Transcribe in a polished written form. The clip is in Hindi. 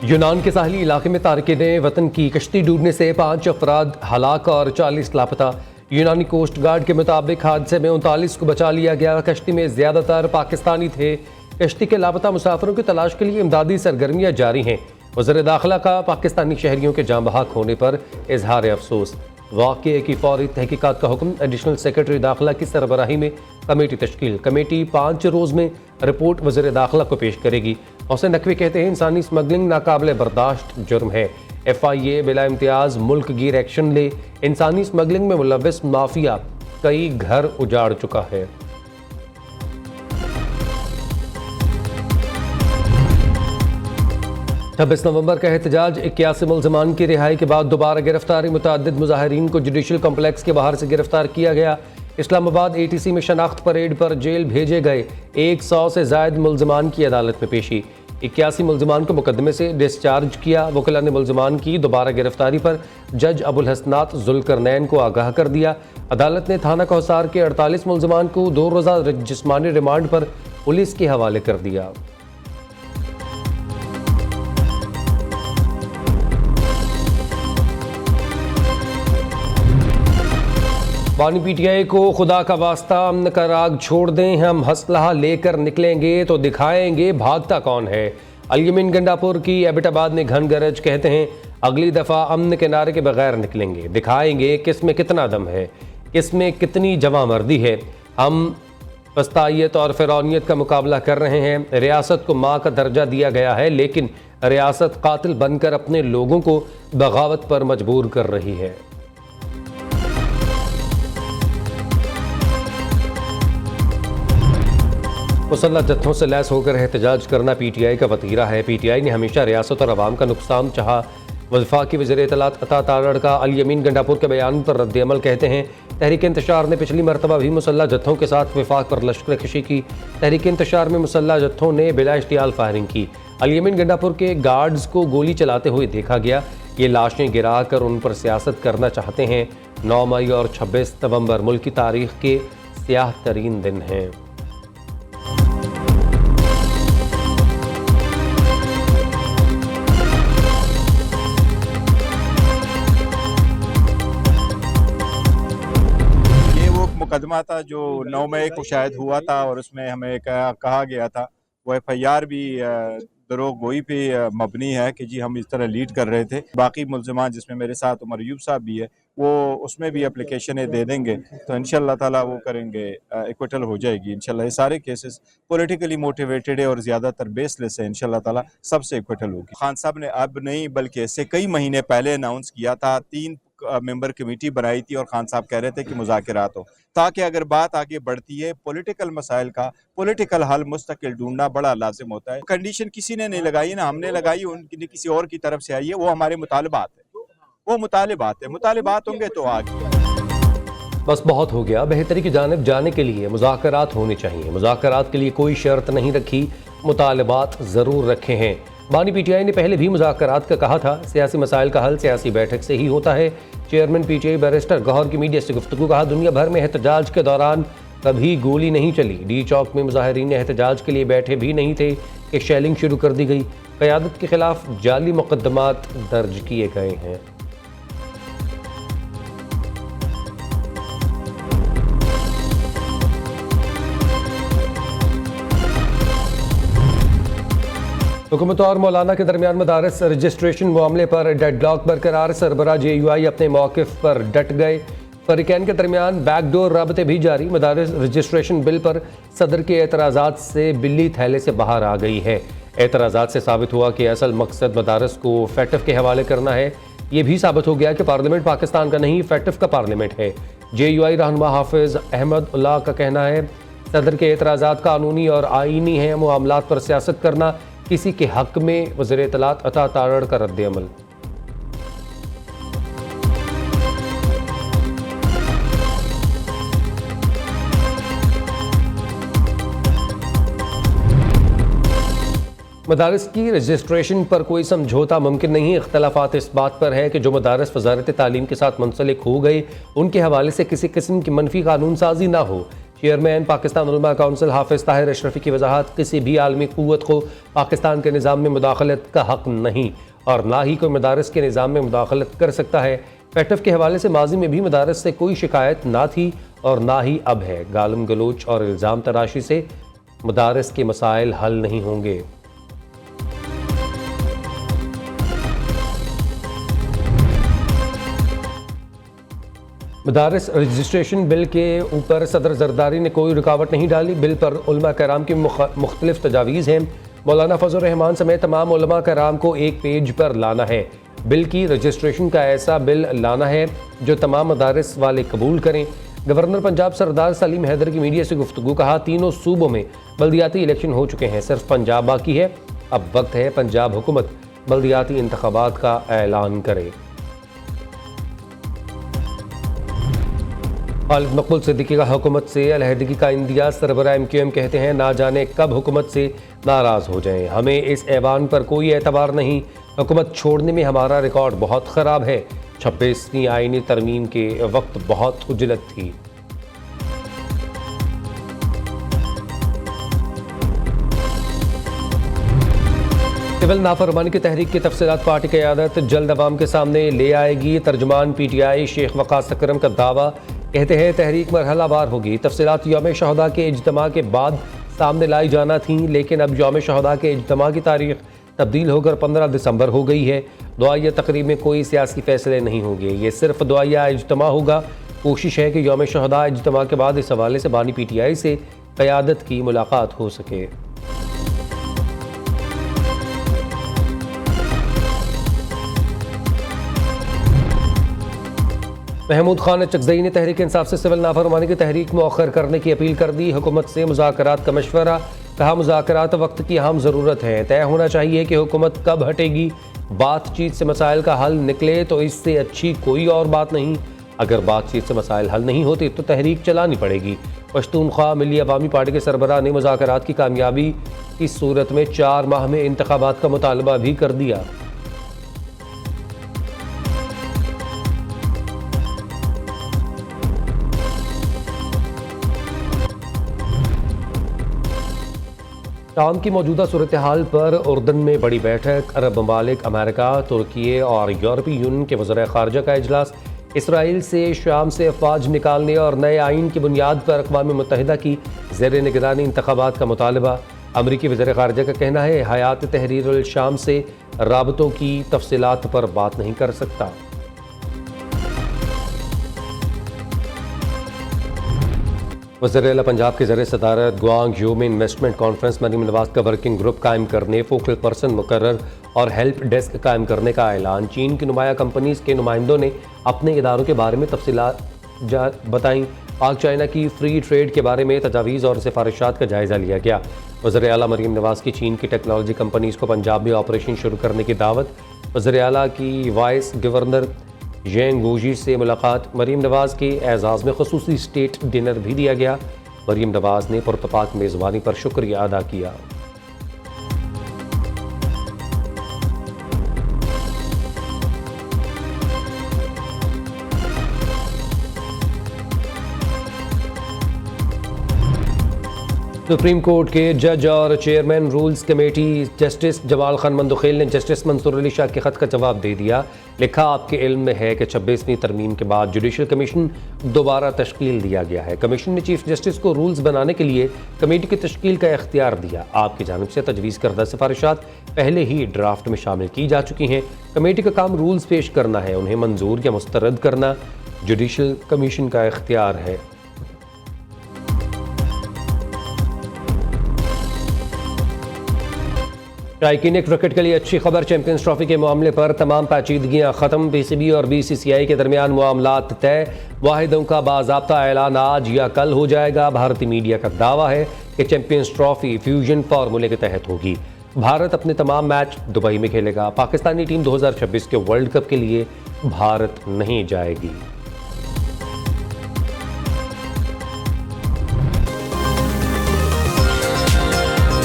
यूनान के साहली इलाके में तारकिन वतन की कश्ती डूबने से 5 अफराद हलाक और 40 लापता। यूनानी कोस्ट गार्ड के मुताबिक हादसे में 39 को बचा लिया गया। कश्ती में ज्यादातर पाकिस्तानी थे। कश्ती के लापता मुसाफिरों की तलाश के लिए इमदादी सरगर्मियां जारी हैं। वज़ीर दाखिला का पाकिस्तानी शहरियों के जाँ बहक होने पर इजहार अफसोस। वाक़े की फौरी तहकीकात का हुक्म। एडिशनल सेक्रेटरी दाखिला की सरबराही में कमेटी तश्कील। कमेटी 5 रोज़ में रिपोर्ट वज़ीर दाखिला को पेश करेगी। हुसैन नकवी कहते हैं इंसानी स्मगलिंग नाकाबिल बर्दाश्त जुर्म है। FIA बिला इम्तियाज़ मुल्क गिर एक्शन ले। इंसानी स्मगलिंग में मुलव्वस माफिया कई घर उजाड़ चुका है। 26 नवंबर का एहतजाज। 81 मुल्ज़मान की रिहाई के बाद दोबारा गिरफ्तारी। मुतअद्दिद मुजाहिरीन को जुडिशल कम्प्लेक्स के बाहर से गिरफ्तार किया गया। इस्लामाबाद ATC में शनाख्त परेड पर जेल भेजे गए 100 से ज़ायद मुल्ज़मान की अदालत में पेशी। 81 मुल्ज़मान को मुकदमे से डिस्चार्ज किया। वकीला ने मुल्ज़मान की दोबारा गिरफ्तारी पर जज अबुल हसनात जुल्करनैन को आगाह कर दिया। अदालत ने थाना कौसार के 48 मुल्ज़मान को 2 रोज़ा जिस्मानी रिमांड पर पुलिस के हवाले कर दिया। बानी PTI को खुदा का वास्ता अमन का राग छोड़ दें, हम हसलहा लेकर निकलेंगे तो दिखाएंगे भागता कौन है। अल-यमीन गंडापुर की एबटाबाद में घन गरज। कहते हैं अगली दफ़ा अमन के नारे के बगैर निकलेंगे, दिखाएंगे किस में कितना दम है, किस में कितनी जवां मर्दी है। हम वस्तायत और फ़िरौनियत का मुकाबला कर रहे हैं। रियासत को माँ का दर्जा दिया गया है, लेकिन रियासत कातिल बनकर अपने लोगों को बगावत पर मजबूर कर रही है। मुसल्लह जत्थों से लैस होकर एहतजाज करना PTI का वतीरा है। PTI ने हमेशा रियासत और अवाम का नुकसान चाहा। वफाकी वज़ीर इत्तलात अता तारड़ का अल-यमीन गंडापुर के बयान पर रद्द-ए-अमल। कहते हैं तहरीक इंतशार ने पिछली मरतबा भी मुसल्लह जत्थों के साथ वफाक पर लश्कर कशी की। तहरीक इंतशार में मुसल्लह जत्थों ने बिला इश्तियाल फायरिंग की। अल-यमीन गंडापुर के गार्ड्स को गोली चलाते हुए देखा गया। ये लाशें गिरा कर उन पर सियासत करना चाहते हैं। 9 मई और 26 नवंबर मुल्क की तारीख के स्याह तरीन दिन हैं। मुकदमा था जो 9 मई को शायद हुआ था और उसमें हमें कहा गया था, वो FIR भी दरोग गोई पे मबनी है कि जी हम इस तरह लीड कर रहे थे। बाकी मुल्ज़मान जिसमें मेरे साथ उमर अयूब साहब भी है, वो उसमें भी एप्लीकेशनें दे देंगे तो इंशाल्लाह ताला वो करेंगे, इक्विटल हो जाएगी इंशाल्लाह। ये सारे केसेस पॉलिटिकली मोटिवेटेड है और ज़्यादातर बेसलेस है। इंशाल्लाह ताला सबसे इक्विटल होगी। खान साहब ने अब नहीं बल्कि इससे कई महीने पहले अनाउंस किया था। 3 मेंबर कमेटी बनाई थी और खान साहब कह रहे थे कि मुज़ाकरात हो, ताकि अगर बात आगे बढ़ती है पॉलिटिकल मसाइल का पॉलिटिकल हल मुस्तकिल ढूंढना बड़ा लाजिम होता है। कंडीशन किसी ने नहीं लगाई ना हमने लगाई, उनकी किसी और की तरफ से आई है। वो हमारे मुतालिबात है, वो मुतालिबात होंगे तो आगे। बस बहुत हो गया। बेहतरी की जानिब जाने के लिए मुज़ाकरात होने चाहिए। मुज़ाकरात के लिए कोई शर्त नहीं रखी, मुतालिबात ज़रूर रखे हैं। बानी PTI ने पहले भी मुज़ाकरात का कहा था। सियासी मसाइल का हल सियासी बैठक से ही होता है। चेयरमैन PTI बैरिस्टर गौहर की मीडिया से गुफ्तगू। कहा दुनिया भर में एहतजाज के दौरान कभी गोली नहीं चली। डी चौक में मुजाहिरीन एहतजाज के लिए बैठे भी नहीं थे कि शेलिंग शुरू कर दी गई। क़यादत के खिलाफ जाली मुकदमात दर्ज किए गए हैं। हुकूमत और मौलाना के दरमियान मदारस रजिस्ट्रेशन मामले पर डेडलॉक बरकरार। सरबराह JUI अपने मौक़िफ़ पर डट गए। फरीकैन के दरमियान बैकडोर राबते भी जारी। मदारस रजिस्ट्रेशन बिल पर सदर के एतराज़ात से बिल्ली थैले से बाहर आ गई है। एतराज़ात से साबित हुआ कि असल मकसद मदारस को FATF के हवाले करना है। ये भी साबित हो गया कि पार्लियामेंट पाकिस्तान का नहीं, FATF का पार्लियामेंट है। JUI रहनुमा हाफिज़ अहमद उल्लाह का कहना है सदर के एतराज़ात कानूनी और आईनी हैं। मामलात पर सियासत करना किसी के हक में। वज़ीर इत्तलात अता तारड़ का रद्द-ए-अमल। मदारस की रजिस्ट्रेशन पर कोई समझौता मुमकिन नहीं। इख्तलाफात इस बात पर है कि जो मदारस वज़ारत तालीम के साथ मुंसलिक हो गए उनके हवाले से किसी किस्म की मनफी कानून साजी ना हो। चेयरमैन पाकिस्तान उलमा काउंसिल हाफिज ताहिर अशरफी की वजाहत, किसी भी आलमी क़ुव्वत को पाकिस्तान के निज़ाम में मुदाखलत का हक़ नहीं और ना ही कोई मदारस के निज़ाम में मुदाखलत कर सकता है। पैटफ के हवाले से माजी में भी मदारस से कोई शिकायत ना थी और ना ही अब है। गालम गलोच और इल्ज़ाम तराशी से मदारस के मसाइल हल नहीं होंगे। मदारस रजिस्ट्रेशन बिल के ऊपर सदर जरदारी ने कोई रुकावट नहीं डाली। बिल पर उलमा कराम की मुख्तलिफ तजावीज़ हैं। मौलाना फजल रहमान समेत तमाम उलमा कराम को एक पेज पर लाना है। बिल की रजिस्ट्रेशन का ऐसा बिल लाना है जो तमाम मदारस वाले कबूल करें। गवर्नर पंजाब सरदार सलीम हैदर की मीडिया से गुफ्तगू, कहा तीनों सूबों में बल्दियाती इलेक्शन हो चुके हैं, सिर्फ पंजाब बाकी है। अब वक्त है पंजाब हुकूमत बल्दियाती इंतखाबात का ऐलान करे। खालिद मकबूल सिद्दीकी का हुकूमत से अलहदगी का इंदिया, सरबराह MQM कहते हैं ना जाने कब हुकूमत से नाराज़ हो जाएं, हमें इस ऐवान पर कोई एतबार नहीं, हुकूमत छोड़ने में हमारा रिकॉर्ड बहुत ख़राब है। 26वीं आईनी तरमीम के वक्त बहुत खुजलत थी। सिविल नाफरमानी की तहरीक की तफसीलात पार्टी की क़यादत जल्द अवाम के सामने ले आएगी। तर्जुमान PTI शेख वक़ास अकरम का दावा, कहते हैं तहरीक मरहलावार होगी। तफसीलात यौम शहदा के इज्तिमा के बाद सामने लाई जाना थी, लेकिन अब यौम शहदा के इज्तिमा की तारीख तब्दील होकर 15 दिसंबर हो गई है। दुआया तकरीब में कोई सियासी फैसले नहीं होंगे, ये सिर्फ दुआया इज्तिमा होगा। कोशिश है कि यौम शहदा इज्तिमा के बाद इस हवाले से बानी PTI से क़यादत की मुलाकात हो सके। महमूद खान चकजई ने तहरीक इंसाफ से सिविल नाफरमानी की तहरीक मौखर करने की अपील कर दी। हुकूमत से मुज़ाकरात का मशवरा, कहा मुज़ाकरात वक्त की अहम ज़रूरत है, तय होना चाहिए कि हुकूमत कब हटेगी। बातचीत से मसाइल का हल निकले तो इससे अच्छी कोई और बात नहीं। अगर बातचीत से मसाइल हल नहीं होते तो तहरीक चलानी पड़ेगी। पश्तूनख्वा मिली अवामी पार्टी के सरबराह ने मुज़ाकरात की कामयाबी की सूरत में 4 माह में इंतखाबात का मुतालबा भी कर दिया। शाम की मौजूदा सूरत हाल पर उर्दन में बड़ी बैठक, अरब ममालिक, अमेरिका, तुर्की और यूरोपीय यूनियन के वज़ीर ख़ारजा का इजलास, इसराइल से शाम से अफवाज निकालने और नए आइन की बुनियाद पर अक़वाम मुत्तहिदा की ज़ेर निगरानी इंतखाबात का मुतालबा। अमरीकी वज़ीर ख़ारजा का कहना है हयात तहरीर अल शाम से राबतों की तफसीलात पर बात नहीं कर सकता। वज़ीर आला पंजाब के ज़रिए सदारत गुआंगझो में इन्वेस्टमेंट कॉन्फ्रेंस मरीम नवाज का वर्किंग ग्रुप कायम करने, फोकल पर्सन मुकर्रर और हेल्प डेस्क कायम करने का ऐलान। चीन की नुमाया कंपनीज के नुमाइंदों ने अपने इदारों के बारे में तफसीलात बताईं। पाक चाइना की फ्री ट्रेड के बारे में तजावीज़ और सिफारिशात का जायज़ा लिया गया। वज़ीर आला मरीम नवाज की चीन की टेक्नोलॉजी कंपनीज को पंजाब में ऑपरेशन शुरू करने की दावत। वज़ीर आला की वाइस गवर्नर येंग गोजी से मुलाकात। मरीम नवाज के एजाज़ में ख़ुसूसी स्टेट डिनर भी दिया गया। मरीम नवाज ने पुरतपाक मेज़बानी पर शुक्रिया अदा किया। सुप्रीम कोर्ट के जज और chairman rules committee justice Jamal Khan Mandokhail ने जस्टिस मंसूर अली शाह के ख़त का जवाब दे दिया। लिखा, आपके इल्म में है कि 26वीं तरमीम के बाद जुडिशल कमीशन दोबारा तश्कील दिया गया है। कमीशन ने चीफ जस्टिस को रूल्स बनाने के लिए कमेटी की तश्कील का इख्तियार दिया। आपकी जानिब से तजवीज़ करदा सिफारिशात पहले ही ड्राफ्ट में शामिल की जा चुकी हैं। कमेटी का काम रूल्स पेश करना है, उन्हें मंजूर या मुस्तरद करना जुडिशल कमीशन का इख्तियार है। शायकीन क्रिकेट के लिए अच्छी खबर, चैंपियंस ट्रॉफी के मामले पर तमाम पेचीदगियां खत्म। PCB और BCCI के दरमियान मामलात तय। वाहिदों का बाज़ाब्ता ऐलान आज या कल हो जाएगा। भारतीय मीडिया का दावा है कि चैंपियंस ट्रॉफी फ्यूजन फार्मूले के तहत होगी। भारत अपने तमाम मैच दुबई में खेलेगा। पाकिस्तानी टीम 2026 के वर्ल्ड कप के लिए भारत नहीं जाएगी।